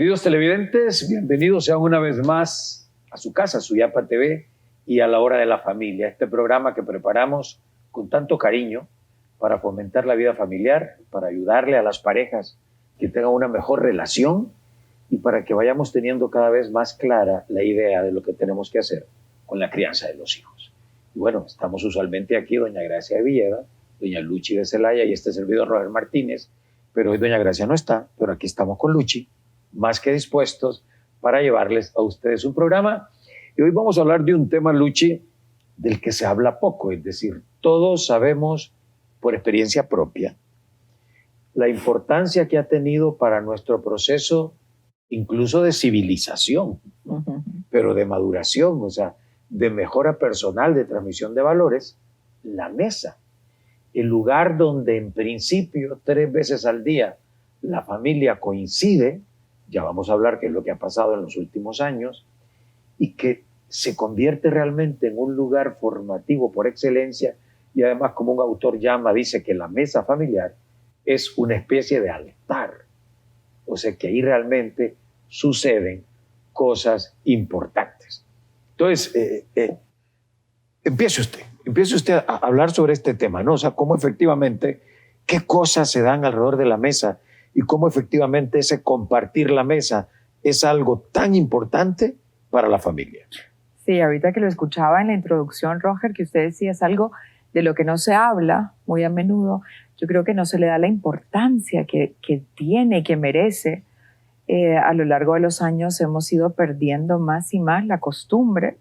Queridos televidentes, bienvenidos sean una vez más a su casa, Suyapa TV y a la hora de la familia, este programa que preparamos con tanto cariño para fomentar la vida familiar, para ayudarle a las parejas que tengan una mejor relación y para que vayamos teniendo cada vez más clara la idea de lo que tenemos que hacer con la crianza de los hijos. Y bueno, estamos usualmente aquí, doña Gracia de Villeda, doña Luchi de Celaya y este servidor Robert Martínez, pero hoy doña Gracia no está, pero aquí estamos con Luchi, más que dispuestos para llevarles a ustedes un programa. Y hoy vamos a hablar de un tema, Luchi, del que se habla poco, es decir, todos sabemos por experiencia propia la importancia que ha tenido para nuestro proceso incluso de civilización, pero de maduración, o sea, de mejora personal, de transmisión de valores, la mesa, el lugar donde en principio 3 veces al día la familia coincide. Ya vamos a hablar qué es lo que ha pasado en los últimos años, y que se convierte realmente en un lugar formativo por excelencia, y además, como un autor dice que la mesa familiar es una especie de altar, o sea que ahí realmente suceden cosas importantes. Entonces, empiece usted a hablar sobre este tema, ¿no? O sea, cómo efectivamente, qué cosas se dan alrededor de la mesa y cómo efectivamente ese compartir la mesa es algo tan importante para la familia. Sí, ahorita que lo escuchaba en la introducción, Roger, que usted decía es algo de lo que no se habla muy a menudo. Yo creo que no se le da la importancia que tiene, que merece. A lo largo de los años hemos ido perdiendo más y más la costumbre,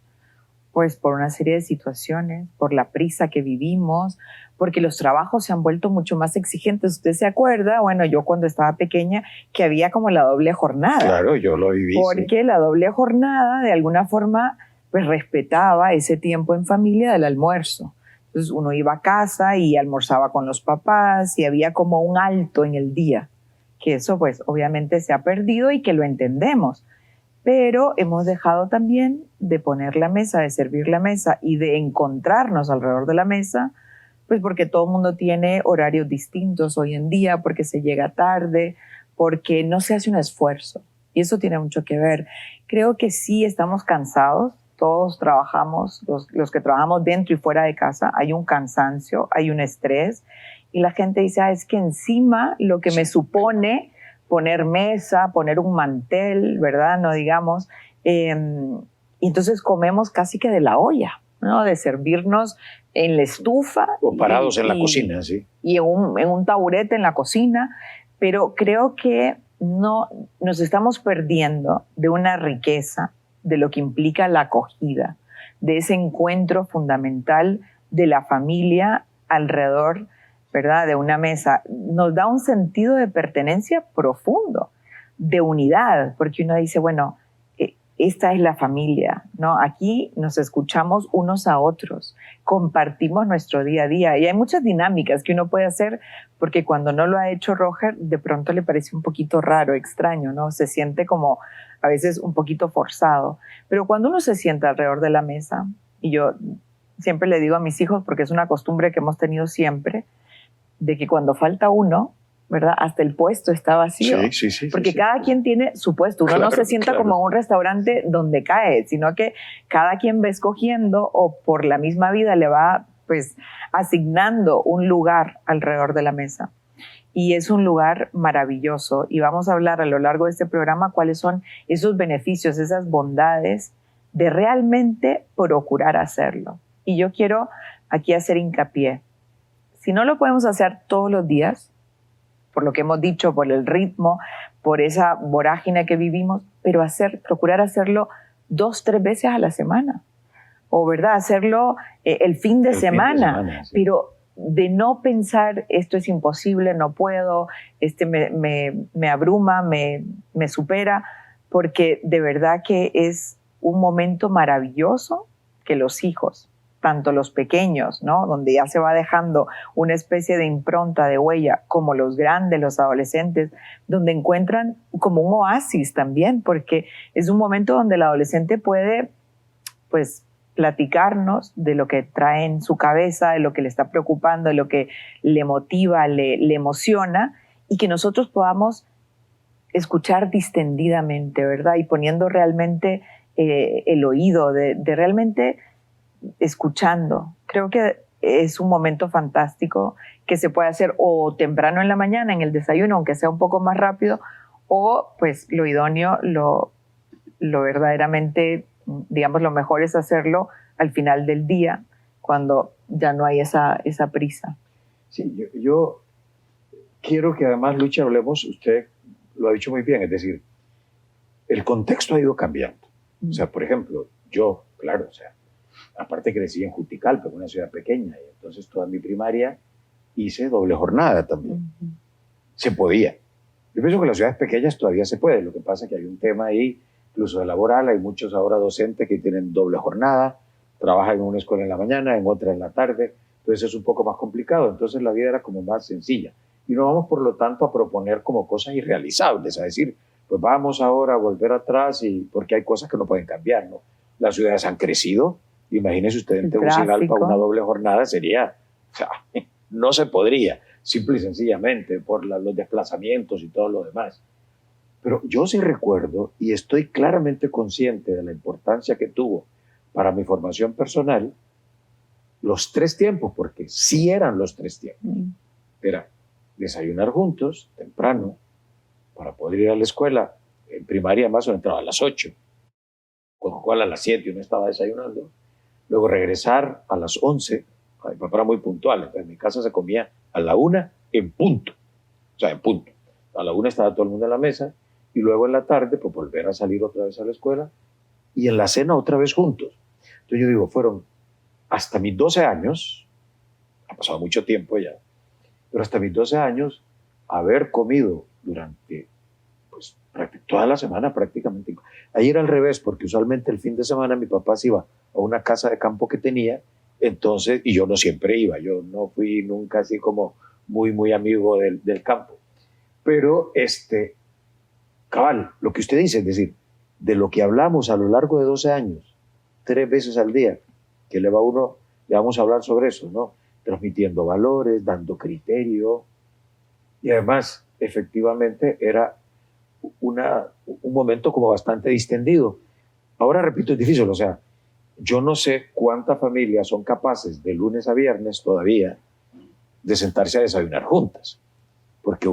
pues por una serie de situaciones, por la prisa que vivimos, porque los trabajos se han vuelto mucho más exigentes. ¿Usted se acuerda? Bueno, yo cuando estaba pequeña, que había como la doble jornada. Claro, yo lo viví. Porque la doble jornada, de alguna forma, pues respetaba ese tiempo en familia del almuerzo. Entonces uno iba a casa y almorzaba con los papás y había como un alto en el día, que eso pues obviamente se ha perdido y que lo entendemos. Pero hemos dejado también de poner la mesa, de servir la mesa y de encontrarnos alrededor de la mesa, pues porque todo el mundo tiene horarios distintos hoy en día, porque se llega tarde, porque no se hace un esfuerzo. Y eso tiene mucho que ver. Creo que sí estamos cansados, todos trabajamos, los que trabajamos dentro y fuera de casa, hay un cansancio, hay un estrés, y la gente dice, es que encima lo que me supone poner mesa, poner un mantel, ¿verdad? No digamos. Y entonces comemos casi que de la olla, ¿no? De servirnos en la estufa. O parados en la cocina, sí. Y en un taburete en la cocina. Pero creo que no nos estamos perdiendo de una riqueza, de lo que implica la acogida, de ese encuentro fundamental de la familia alrededor, ¿verdad?, de una mesa. Nos da un sentido de pertenencia profundo, de unidad, porque uno dice, bueno, esta es la familia, ¿no? Aquí nos escuchamos unos a otros, compartimos nuestro día a día, y hay muchas dinámicas que uno puede hacer, porque cuando no lo ha hecho Roger, de pronto le parece un poquito raro, extraño, ¿no? Se siente como a veces un poquito forzado, pero cuando uno se sienta alrededor de la mesa, y yo siempre le digo a mis hijos, porque es una costumbre que hemos tenido siempre, de que cuando falta uno, ¿verdad?, hasta el puesto está vacío. Sí, porque cada quien tiene su puesto. Uno no se sienta como en un restaurante donde cae, sino que cada quien va escogiendo o por la misma vida le va pues asignando un lugar alrededor de la mesa. Y es un lugar maravilloso. Y vamos a hablar a lo largo de este programa cuáles son esos beneficios, esas bondades de realmente procurar hacerlo. Y yo quiero aquí hacer hincapié. Si no lo podemos hacer todos los días, por lo que hemos dicho, por el ritmo, por esa vorágine que vivimos, pero procurar hacerlo 2, 3 veces a la semana. O, ¿verdad?, hacerlo el fin de semana. Sí. Pero de no pensar, esto es imposible, no puedo, me abruma, me supera, porque de verdad que es un momento maravilloso que los hijos, tanto los pequeños, ¿no?, donde ya se va dejando una especie de impronta, de huella, como los grandes, los adolescentes, donde encuentran como un oasis también, porque es un momento donde el adolescente puede, pues, platicarnos de lo que trae en su cabeza, de lo que le está preocupando, de lo que le motiva, le emociona, y que nosotros podamos escuchar distendidamente, ¿verdad? Y poniendo realmente el oído, de realmente escuchando. Creo que es un momento fantástico que se puede hacer o temprano en la mañana, en el desayuno, aunque sea un poco más rápido, o pues lo idóneo, lo verdaderamente, digamos, lo mejor es hacerlo al final del día, cuando ya no hay esa prisa. Sí, yo quiero que además, Lucha, hablemos, usted lo ha dicho muy bien, es decir, el contexto ha ido cambiando. O sea, por ejemplo, yo, claro, o sea, aparte crecí en Juticalpa, una ciudad pequeña, y entonces toda mi primaria hice doble jornada también. Se podía. Yo pienso que en las ciudades pequeñas todavía se puede, lo que pasa es que hay un tema ahí, incluso de laboral, hay muchos ahora docentes que tienen doble jornada, trabajan en una escuela en la mañana, en otra en la tarde, entonces es un poco más complicado, entonces la vida era como más sencilla. Y no vamos, por lo tanto, a proponer como cosas irrealizables, a decir, pues vamos ahora a volver atrás, y porque hay cosas que no pueden cambiar, ¿no? Las ciudades han crecido, imagínese usted en Tegucigalpa una doble jornada sería, o sea, no se podría, simple y sencillamente por los desplazamientos y todo lo demás. Pero yo sí recuerdo y estoy claramente consciente de la importancia que tuvo para mi formación personal los 3 tiempos, porque sí eran los 3 tiempos. Era desayunar juntos, temprano, para poder ir a la escuela. En primaria más o menos entraba a las 8, con lo cual a las 7 uno estaba desayunando. Luego regresar a las 11, mi papá era muy puntual, entonces en mi casa se comía a la 1 en punto, o sea, en punto. A la 1 estaba todo el mundo en la mesa, y luego en la tarde, pues volver a salir otra vez a la escuela, y en la cena otra vez juntos. Entonces yo digo, fueron hasta mis 12 años, ha pasado mucho tiempo ya, pero hasta mis 12 años, haber comido durante pues, toda la semana prácticamente. Ahí era al revés, porque usualmente el fin de semana mi papá se iba a una casa de campo que tenía, entonces, y yo no siempre iba, yo no fui nunca así como muy amigo del campo. Pero, cabal, lo que usted dice, es decir, de lo que hablamos a lo largo de 12 años, 3 veces al día, que le vamos a hablar sobre eso, ¿no? Transmitiendo valores, dando criterio, y además, efectivamente, era un momento como bastante distendido. Ahora, repito, es difícil, o sea, yo no sé cuántas familias son capaces de lunes a viernes todavía de sentarse a desayunar juntas, porque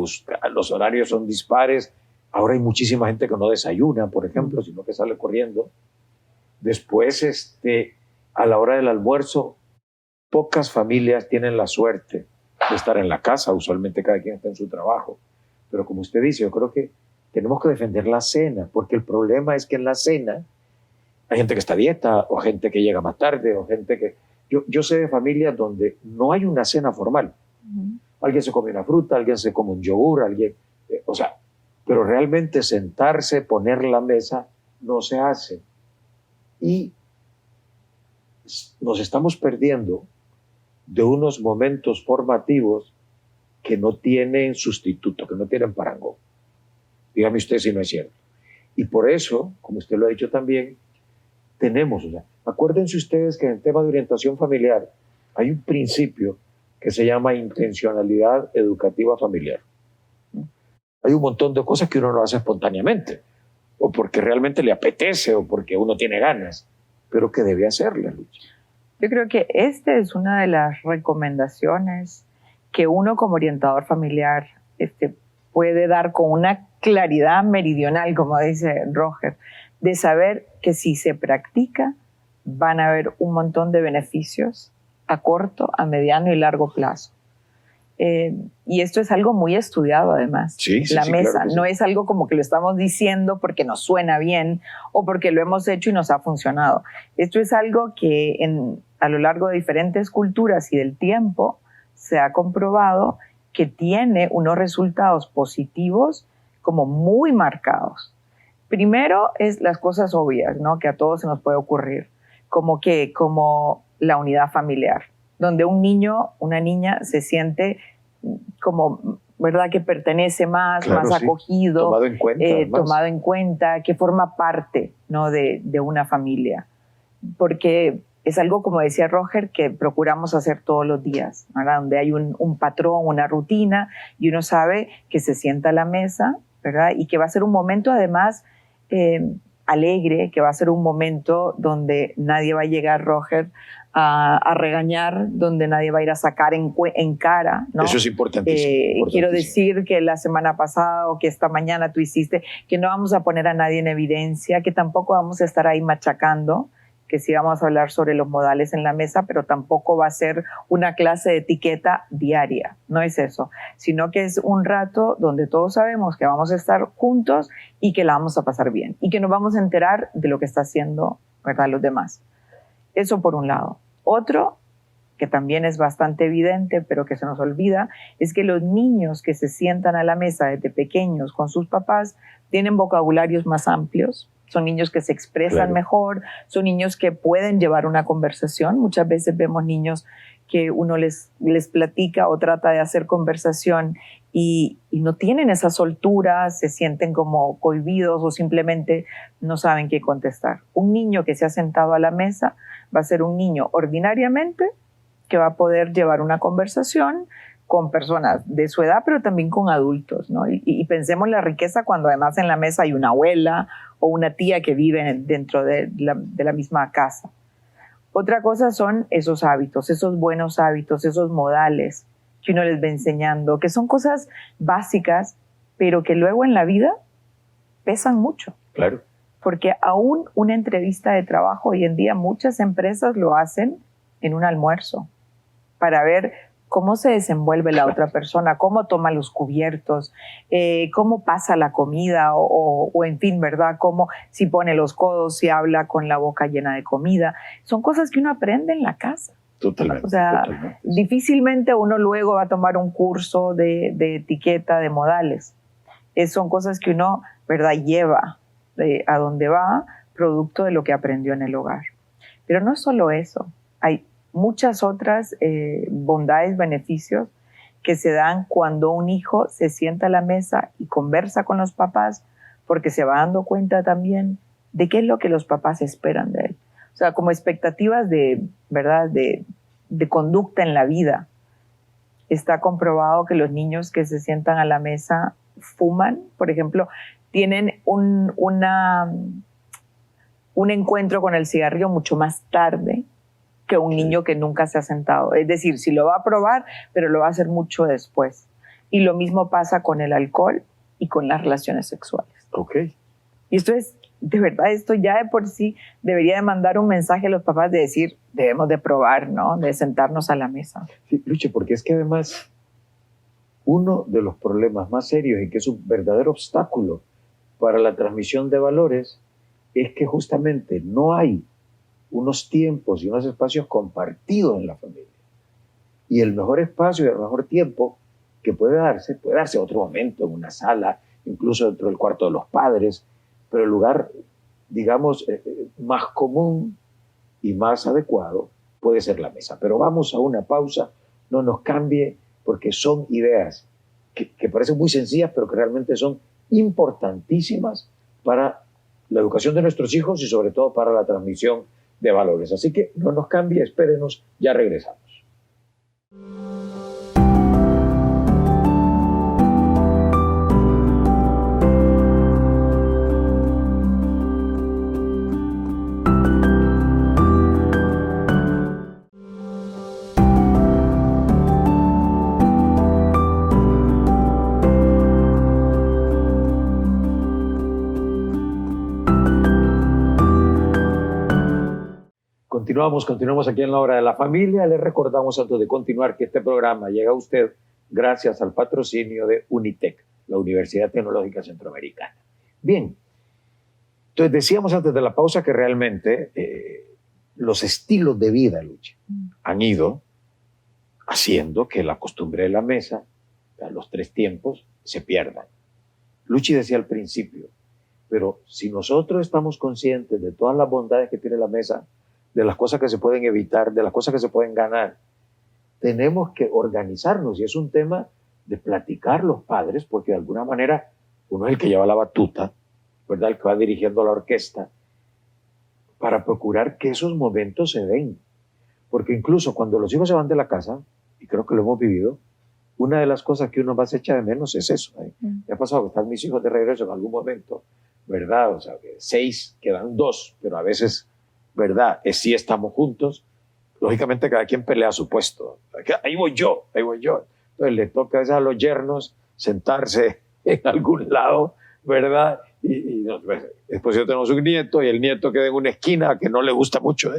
los horarios son dispares. Ahora hay muchísima gente que no desayuna, por ejemplo, sino que sale corriendo. Después, a la hora del almuerzo, pocas familias tienen la suerte de estar en la casa, usualmente cada quien está en su trabajo. Pero como usted dice, yo creo que tenemos que defender la cena, porque el problema es que en la cena hay gente que está a dieta, o gente que llega más tarde, o gente que... Yo sé de familias donde no hay una cena formal. Alguien se come una fruta, alguien se come un yogur, alguien... o sea, pero realmente sentarse, poner la mesa, no se hace. Y nos estamos perdiendo de unos momentos formativos que no tienen sustituto, que no tienen parangón. Dígame usted si no es cierto. Y por eso, como usted lo ha dicho también, tenemos, o sea, acuérdense ustedes que en el tema de orientación familiar hay un principio que se llama intencionalidad educativa familiar. Hay un montón de cosas que uno no hace espontáneamente, o porque realmente le apetece, o porque uno tiene ganas, pero que debe hacerlas, Lucha. Yo creo que esta es una de las recomendaciones que uno como orientador familiar puede dar con una claridad meridional, como dice Roger, de saber que si se practica van a haber un montón de beneficios a corto, a mediano y largo plazo. Y esto es algo muy estudiado además. Sí, la mesa claro no es algo como que lo estamos diciendo porque nos suena bien o porque lo hemos hecho y nos ha funcionado. Esto es algo que a lo largo de diferentes culturas y del tiempo se ha comprobado que tiene unos resultados positivos como muy marcados. Primero es las cosas obvias, ¿no? Que a todos se nos puede ocurrir, como la unidad familiar, donde un niño, una niña se siente como, ¿verdad?, que pertenece más, claro, más acogido, tomado en cuenta, que forma parte, ¿no?, de una familia. Porque es algo, como decía Roger, que procuramos hacer todos los días, ¿verdad? Donde hay un patrón, una rutina, y uno sabe que se sienta a la mesa, ¿verdad? Y que va a ser un momento además alegre, que va a ser un momento donde nadie va a llegar, Roger, a regañar, donde nadie va a ir a sacar en cara, ¿no? Eso es importantísimo. Quiero decir que la semana pasada o que esta mañana tú hiciste, que no vamos a poner a nadie en evidencia, que tampoco vamos a estar ahí machacando, que sí vamos a hablar sobre los modales en la mesa, pero tampoco va a ser una clase de etiqueta diaria, no es eso, sino que es un rato donde todos sabemos que vamos a estar juntos y que la vamos a pasar bien y que nos vamos a enterar de lo que está haciendo, ¿verdad?, los demás. Eso por un lado. Otro, que también es bastante evidente, pero que se nos olvida, es que los niños que se sientan a la mesa desde pequeños con sus papás tienen vocabularios más amplios, son niños que se expresan mejor, son niños que pueden llevar una conversación. Muchas veces vemos niños que uno les platica o trata de hacer conversación y no tienen esa soltura, se sienten como cohibidos o simplemente no saben qué contestar. Un niño que se ha sentado a la mesa va a ser un niño ordinariamente que va a poder llevar una conversación con personas de su edad, pero también con adultos, ¿no? Y pensemos la riqueza cuando además en la mesa hay una abuela o una tía que vive dentro de la misma casa. Otra cosa son esos hábitos, esos buenos hábitos, esos modales que uno les va enseñando, que son cosas básicas, pero que luego en la vida pesan mucho. Claro. Porque aún una entrevista de trabajo, hoy en día muchas empresas lo hacen en un almuerzo, para ver cómo se desenvuelve la otra persona, cómo toma los cubiertos, cómo pasa la comida o en fin, ¿verdad? Cómo si pone los codos, si habla con la boca llena de comida. Son cosas que uno aprende en la casa. Totalmente. O sea, totalmente. Difícilmente uno luego va a tomar un curso de etiqueta, de modales. Son cosas que uno, ¿verdad?, lleva a donde va, producto de lo que aprendió en el hogar. Pero no es solo eso. Hay muchas otras bondades, beneficios que se dan cuando un hijo se sienta a la mesa y conversa con los papás, porque se va dando cuenta también de qué es lo que los papás esperan de él. O sea, como expectativas ¿verdad?, de conducta en la vida. Está comprobado que los niños que se sientan a la mesa fuman, por ejemplo, tienen un encuentro con el cigarrillo mucho más tarde que un niño que nunca se ha sentado. Es decir, sí lo va a probar, pero lo va a hacer mucho después. Y lo mismo pasa con el alcohol y con las relaciones sexuales. Ok. Y esto es, de verdad, esto ya de por sí debería de mandar un mensaje a los papás de decir, debemos de probar, ¿no?, de sentarnos a la mesa. Sí, Luche, porque es que además uno de los problemas más serios y que es un verdadero obstáculo para la transmisión de valores es que justamente no hay unos tiempos y unos espacios compartidos en la familia. Y el mejor espacio y el mejor tiempo que puede darse a otro momento, en una sala, incluso dentro del cuarto de los padres, pero el lugar, digamos, más común y más adecuado puede ser la mesa. Pero vamos a una pausa, no nos cambie, porque son ideas que parecen muy sencillas, pero que realmente son importantísimas para la educación de nuestros hijos y sobre todo para la transmisión de valores. Así que no nos cambie, espérenos, ya regresamos. Continuamos aquí en la Hora de la Familia. Les recordamos antes de continuar que este programa llega a usted gracias al patrocinio de UNITEC, la Universidad Tecnológica Centroamericana. Bien, entonces decíamos antes de la pausa que realmente los estilos de vida, Luchi, han ido haciendo que la costumbre de la mesa, los 3 tiempos, se pierdan. Luchi decía al principio, pero si nosotros estamos conscientes de todas las bondades que tiene la mesa, de las cosas que se pueden evitar, de las cosas que se pueden ganar, tenemos que organizarnos, y es un tema de platicar los padres, porque de alguna manera uno es el que lleva la batuta, ¿verdad?, el que va dirigiendo la orquesta, para procurar que esos momentos se den. Porque incluso cuando los hijos se van de la casa, y creo que lo hemos vivido, una de las cosas que uno más echa de menos es eso. Me ha pasado que están mis hijos de regreso en algún momento, ¿verdad? O sea, que 6 quedan 2, pero a veces, ¿verdad? Sí estamos juntos. Lógicamente cada quien pelea su puesto. Ahí voy yo. Entonces le toca a veces a los yernos sentarse en algún lado, ¿verdad? Y después yo tenemos un nieto y el nieto queda en una esquina que no le gusta mucho.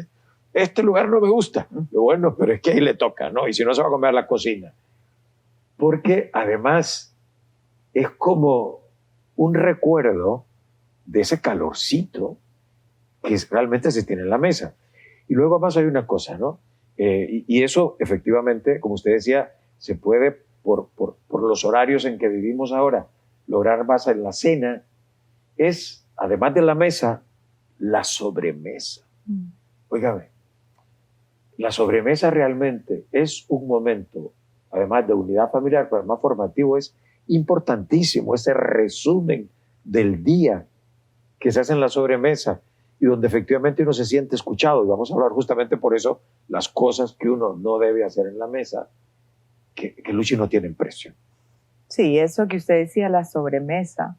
Este lugar no me gusta. Bueno, pero es que ahí le toca, ¿no? Y si no, se va a comer la cocina. Porque además es como un recuerdo de ese calorcito que realmente se tiene en la mesa. Y luego además hay una cosa, ¿no? Y eso efectivamente, como usted decía, se puede, por los horarios en que vivimos ahora, lograr más en la cena. Es, además de la mesa, la sobremesa. Óigame, la sobremesa realmente es un momento, además de unidad familiar, pero además formativo, es importantísimo, ese resumen del día que se hace en la sobremesa y donde efectivamente uno se siente escuchado. Y vamos a hablar justamente por eso las cosas que uno no debe hacer en la mesa, que Luchi, no tienen precio. Sí, eso que usted decía, la sobremesa.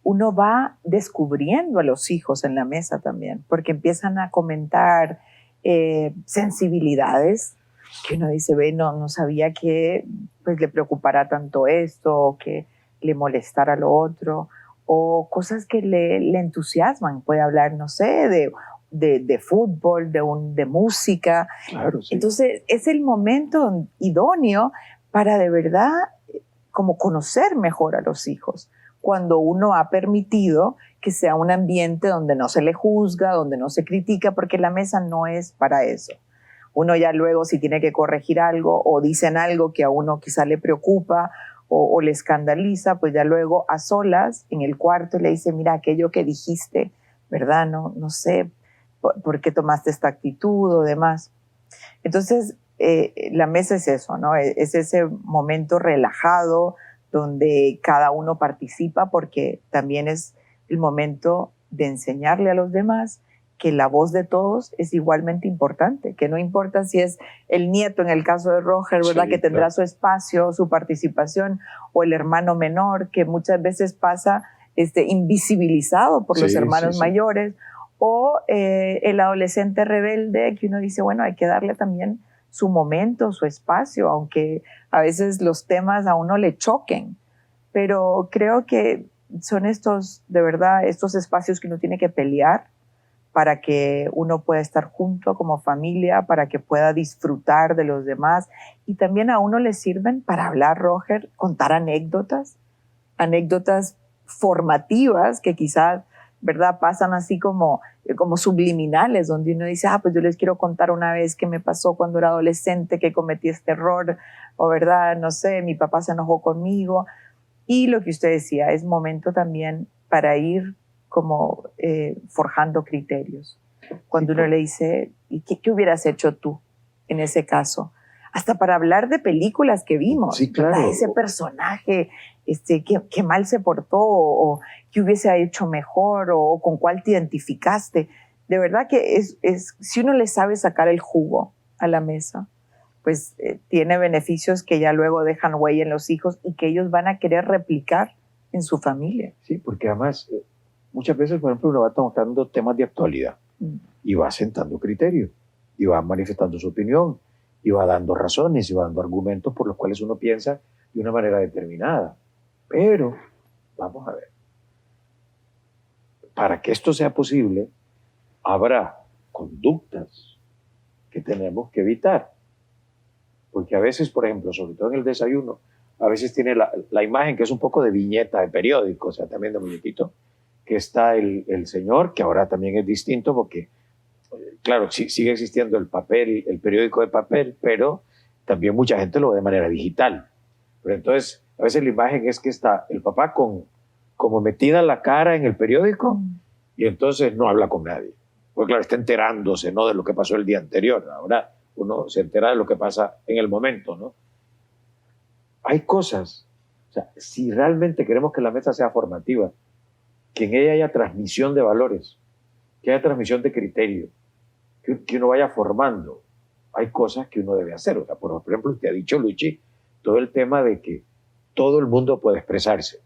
Uno va descubriendo a los hijos en la mesa también, porque empiezan a comentar sensibilidades que uno dice, ve, no sabía que pues, le preocupara tanto esto, o que le molestara lo otro, o cosas que le entusiasman. Puede hablar, no sé, de fútbol, de música. Claro, sí. Entonces, es el momento idóneo para de verdad como conocer mejor a los hijos, cuando uno ha permitido que sea un ambiente donde no se le juzga, donde no se critica, porque la mesa no es para eso. Uno ya luego, si tiene que corregir algo o dicen algo que a uno quizá le preocupa o le escandaliza, pues ya luego a solas en el cuarto le dice, mira, aquello que dijiste, ¿verdad? No sé por qué tomaste esta actitud o demás. Entonces, la mesa es eso, ¿no? Es ese momento relajado donde cada uno participa, porque también es el momento de enseñarle a los demás que la voz de todos es igualmente importante, que no importa si es el nieto, en el caso de Roger, ¿verdad? Sí, que tendrá su espacio, su participación, o el hermano menor, que muchas veces pasa invisibilizado por los hermanos mayores, o el adolescente rebelde, que uno dice, bueno, hay que darle también su momento, su espacio, aunque a veces los temas a uno le choquen. Pero creo que son de verdad, estos espacios que uno tiene que pelear para que uno pueda estar junto como familia, para que pueda disfrutar de los demás. Y también a uno le sirven para hablar, Roger, contar anécdotas formativas que quizás, ¿verdad?, pasan así como subliminales, donde uno dice, pues yo les quiero contar una vez que me pasó cuando era adolescente, que cometí este error, o verdad, no sé, mi papá se enojó conmigo. Y lo que usted decía, es momento también para ir como forjando criterios. Cuando uno le dice, ¿y qué hubieras hecho tú en ese caso? Hasta para hablar de películas que vimos. Sí, claro. ¿Verdad? Ese personaje, qué mal se portó, o qué hubiese hecho mejor, o con cuál te identificaste. De verdad que si uno le sabe sacar el jugo a la mesa, pues tiene beneficios que ya luego dejan huella en los hijos y que ellos van a querer replicar en su familia. Sí, porque además muchas veces, por ejemplo, uno va tocando temas de actualidad y va sentando criterios y va manifestando su opinión y va dando razones y va dando argumentos por los cuales uno piensa de una manera determinada. Pero, vamos a ver, para que esto sea posible, habrá conductas que tenemos que evitar. Porque a veces, por ejemplo, sobre todo en el desayuno, a veces tiene la imagen que es un poco de viñeta de periódico, o sea, también de muñequito, que está el señor, que ahora también es distinto porque, claro, sigue existiendo el papel, el periódico de papel, pero también mucha gente lo ve de manera digital. Pero entonces, a veces la imagen es que está el papá como metida la cara en el periódico y entonces no habla con nadie. Porque claro, está enterándose, ¿no?, de lo que pasó el día anterior. Ahora uno se entera de lo que pasa en el momento, ¿no? Hay cosas, o sea, si realmente queremos que la mesa sea formativa, que en ella haya transmisión de valores, que haya transmisión de criterios, que uno vaya formando, hay cosas que uno debe hacer. O sea, por ejemplo, usted ha dicho, Luchi, todo el tema de que todo el mundo puede expresarse.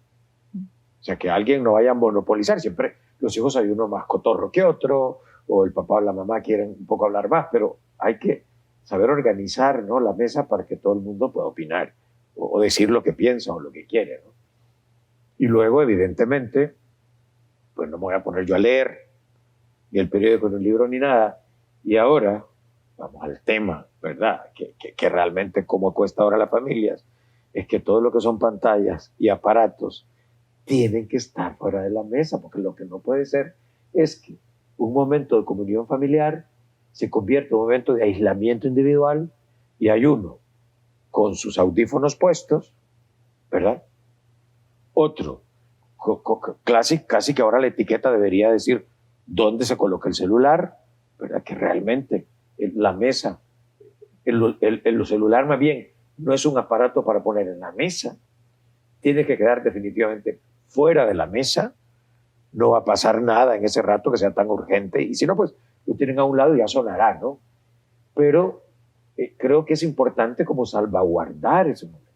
O sea, que alguien no vaya a monopolizar. Siempre los hijos hay uno más cotorro que otro, o el papá o la mamá quieren un poco hablar más, pero hay que saber organizar, ¿no?, la mesa para que todo el mundo pueda opinar o decir lo que piensa o lo que quiere, ¿no? Y luego, evidentemente, pues no me voy a poner yo a leer ni el periódico, ni un libro, ni nada. Y ahora, vamos al tema, ¿verdad? Que realmente cómo cuesta ahora a las familias, es que todo lo que son pantallas y aparatos tienen que estar fuera de la mesa, porque lo que no puede ser es que un momento de comunión familiar se convierte en un momento de aislamiento individual y hay uno con sus audífonos puestos, ¿verdad? Otro, casi que ahora la etiqueta debería decir dónde se coloca el celular, ¿verdad? Que realmente la mesa, el celular más bien no es un aparato para poner en la mesa, tiene que quedar definitivamente fuera de la mesa, no va a pasar nada en ese rato que sea tan urgente, y si no, pues lo tienen a un lado y ya sonará, ¿no? Pero creo que es importante como salvaguardar ese momento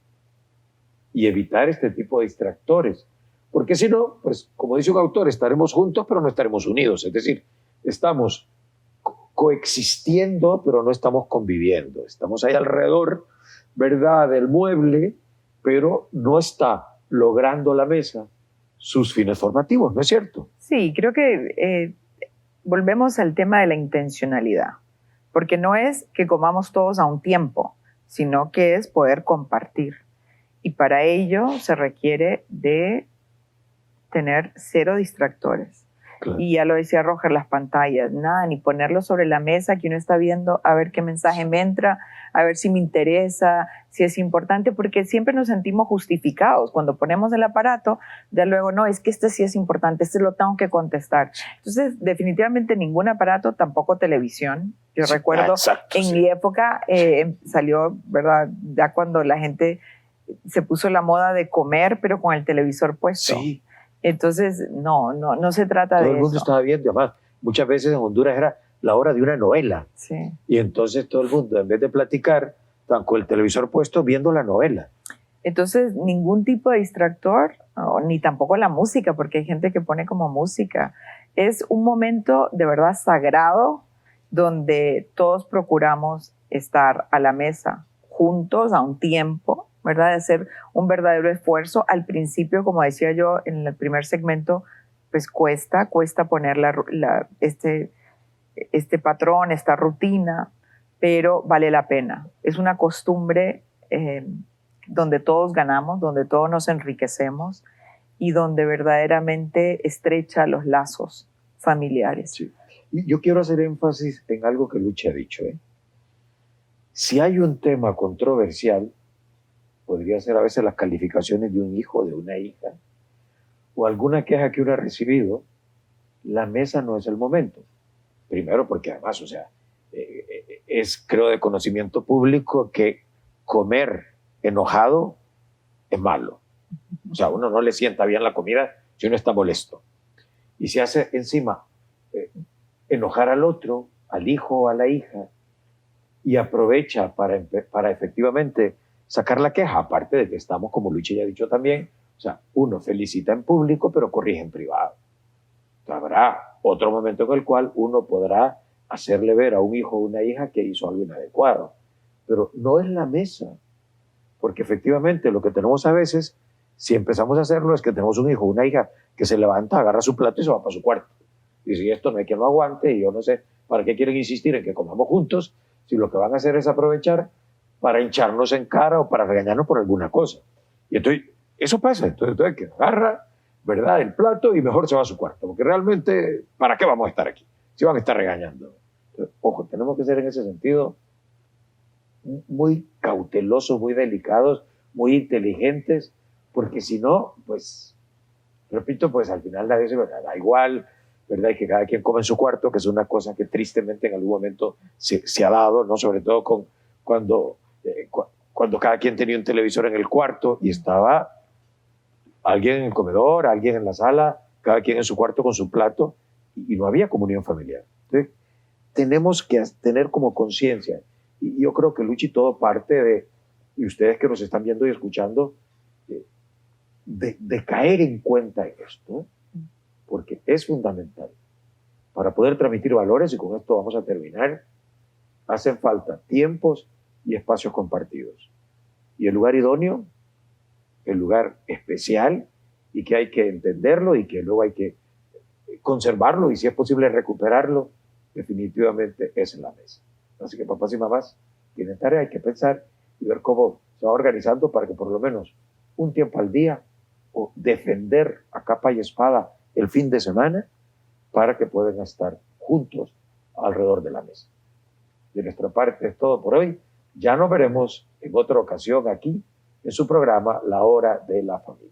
y evitar este tipo de distractores, porque si no, pues como dice un autor, estaremos juntos pero no estaremos unidos, es decir, estamos coexistiendo pero no estamos conviviendo, estamos ahí alrededor, ¿verdad?, del mueble, pero no está logrando la mesa sus fines formativos, ¿no es cierto? Sí, creo que volvemos al tema de la intencionalidad, porque no es que comamos todos a un tiempo, sino que es poder compartir. Y para ello se requiere de tener 0 distractores. Claro. Y ya lo decía Roger, las pantallas, nada, ni ponerlo sobre la mesa que uno está viendo a ver qué mensaje me entra, a ver si me interesa, si es importante, porque siempre nos sentimos justificados. Cuando ponemos el aparato, ya luego, no, es que este sí es importante, este lo tengo que contestar. Entonces, definitivamente ningún aparato, tampoco televisión. Yo recuerdo, en mi época salió, ¿verdad?, ya cuando la gente se puso la moda de comer, pero con el televisor puesto. Sí. Entonces, no se trata de eso. Todo el mundo estaba viendo, además, muchas veces en Honduras era la hora de una novela. Sí. Y entonces todo el mundo, en vez de platicar, están con el televisor puesto viendo la novela. Entonces, ningún tipo de distractor, ni tampoco la música, porque hay gente que pone como música. Es un momento de verdad sagrado donde todos procuramos estar a la mesa juntos a un tiempo, ¿verdad?, de hacer un verdadero esfuerzo. Al principio, como decía yo en el primer segmento, pues cuesta poner este patrón, esta rutina, pero vale la pena. Es una costumbre donde todos ganamos, donde todos nos enriquecemos y donde verdaderamente estrecha los lazos familiares. Sí. Y yo quiero hacer énfasis en algo que Luchi ha dicho, ¿eh? Si hay un tema controversial, podría ser a veces las calificaciones de un hijo, de una hija, o alguna queja que uno ha recibido, la mesa no es el momento. Primero porque además, o sea, es creo de conocimiento público que comer enojado es malo. O sea, uno no le sienta bien la comida si uno está molesto. Y se hace encima enojar al otro, al hijo o a la hija, y aprovecha para efectivamente sacar la queja, aparte de que estamos, como Luchi ya ha dicho también, o sea, uno felicita en público, pero corrige en privado. Habrá otro momento en el cual uno podrá hacerle ver a un hijo o una hija que hizo algo inadecuado, pero no es la mesa, porque efectivamente lo que tenemos a veces, si empezamos a hacerlo, es que tenemos un hijo o una hija que se levanta, agarra su plato y se va para su cuarto. Y si esto no hay quien lo aguante, y yo no sé para qué quieren insistir en que comamos juntos, si lo que van a hacer es aprovechar para hincharnos en cara o para regañarnos por alguna cosa. Y entonces, eso pasa. Entonces que agarra, ¿verdad?, el plato y mejor se va a su cuarto. Porque realmente, ¿para qué vamos a estar aquí? Si van a estar regañando. Entonces, ojo, tenemos que ser en ese sentido muy cautelosos, muy delicados, muy inteligentes, porque si no, pues, repito, pues al final da igual, ¿verdad? Y que cada quien come en su cuarto, que es una cosa que tristemente en algún momento se ha dado, ¿no? Sobre todo cuando cada quien tenía un televisor en el cuarto y estaba alguien en el comedor, alguien en la sala, cada quien en su cuarto con su plato, y no había comunión familiar. Entonces, tenemos que tener como conciencia, y yo creo que Luchi todo parte de y ustedes que nos están viendo y escuchando, de caer en cuenta en esto, porque es fundamental. Para poder transmitir valores, y con esto vamos a terminar, hacen falta tiempos y espacios compartidos. Y el lugar idóneo, el lugar especial, y que hay que entenderlo y que luego hay que conservarlo y si es posible recuperarlo, definitivamente es en la mesa. Así que papás y mamás tienen tarea, hay que pensar y ver cómo se va organizando para que por lo menos un tiempo al día o defender a capa y espada el fin de semana para que puedan estar juntos alrededor de la mesa. De nuestra parte es todo por hoy. Ya nos veremos en otra ocasión aquí en su programa La Hora de la Familia.